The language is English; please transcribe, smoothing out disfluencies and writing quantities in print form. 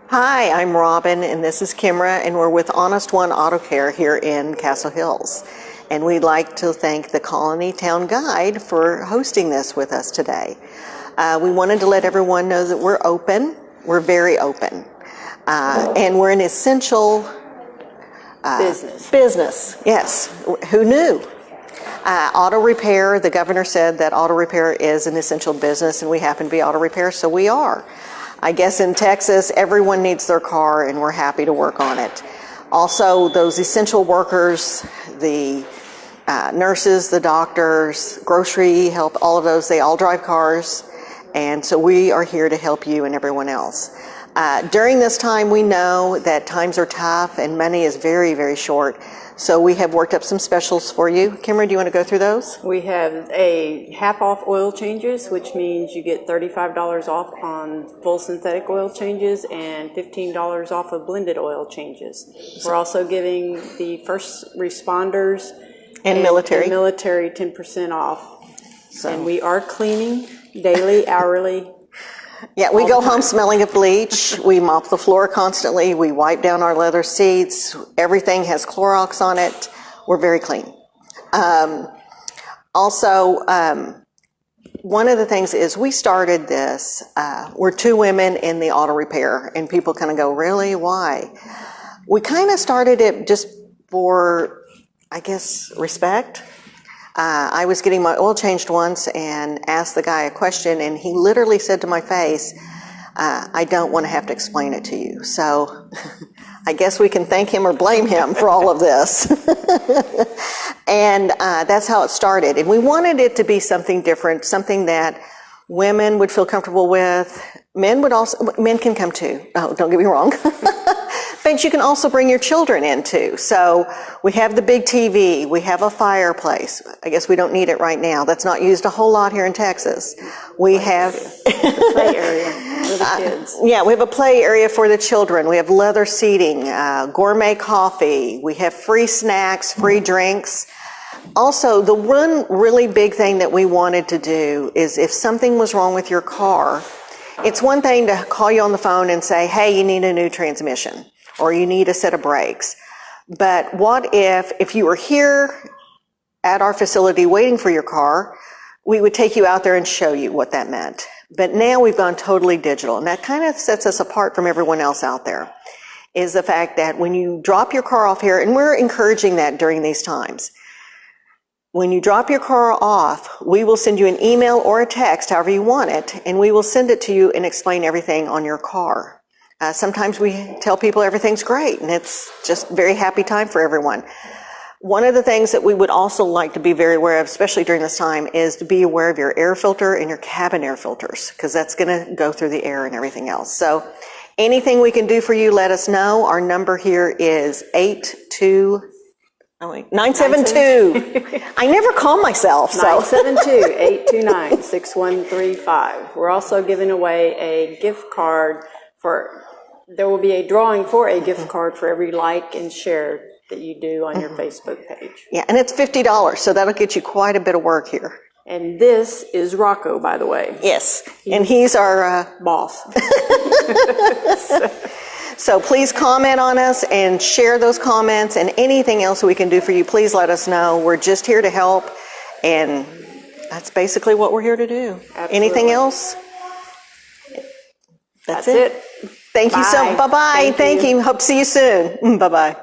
Hi, I'm Robin, and this is Kimra, and we're with Honest-1 Auto Care here in Castle Hills. And we'd like to thank the Colony Town Guide for hosting this with us today. We wanted to let everyone know that we're open. We're very open. And we're an essential business. Yes. Who knew? Auto repair, the governor said that auto repair is an essential business, and we happen to be auto repair, so we are. I guess in Texas, everyone needs their car, and we're happy to work on it. Also, those essential workers, the nurses, the doctors, grocery help, all of those, they all drive cars, and so we are here to help you and everyone else. During this time, we know that times are tough and money is very, very short. So we have worked up some specials for you. Kimra, do you want to go through those? We have a half off oil changes, which means you get $35 off on full synthetic oil changes and $15 off of blended oil changes. We're also giving the first responders and military 10% off. So. And we are cleaning daily, hourly. Yeah, we go home smelling of bleach. We mop the floor constantly. We wipe down our leather seats. Everything has Clorox on it. We're very clean. Also, one of the things is we started this. We're two women in the auto repair, and people kind of go, really? Why? We kind of started it just for, I guess, respect. I was getting my oil changed once and asked the guy a question, and he literally said to my face, I don't want to have to explain it to you. So I guess we can thank him or blame him for all of this. And that's how it started. And we wanted it to be something different, something that women would feel comfortable with. Men can come too. Oh, don't get me wrong. But you can also bring your children in too. So we have the big TV, we have a fireplace. I guess we don't need it right now. That's not used a whole lot here in Texas. We have the play area for the kids. Yeah, we have a play area for the children. We have leather seating, gourmet coffee. We have free snacks, free drinks. Also, the one really big thing that we wanted to do is if something was wrong with your car, it's one thing to call you on the phone and say, hey, you need a new transmission, or you need a set of brakes. But what if you were here at our facility waiting for your car, we would take you out there and show you what that meant. But now we've gone totally digital, and that kind of sets us apart from everyone else out there, is the fact that when you drop your car off here, and we're encouraging that during these times, when you drop your car off, we will send you an email or a text, however you want it, and we will send it to you and explain everything on your car. Sometimes we tell people everything's great, and it's just very happy time for everyone. One of the things that we would also like to be very aware of, especially during this time, is to be aware of your air filter and your cabin air filters, because that's going to go through the air and everything else. So anything we can do for you, let us know. Our number here is 972. I never call myself. 972-829-6135. We're also giving away a gift card there will be a drawing for a gift card for every like and share that you do on your Facebook page. Yeah, and it's $50, so that'll get you quite a bit of work here. And this is Rocco, by the way. Yes, and he's our boss. So please comment on us and share those comments, and anything else we can do for you, please let us know. We're just here to help, and that's basically what we're here to do. Absolutely. Anything else? That's it. Thank you so much. Bye-bye. Thank you. Hope to see you soon. Bye-bye.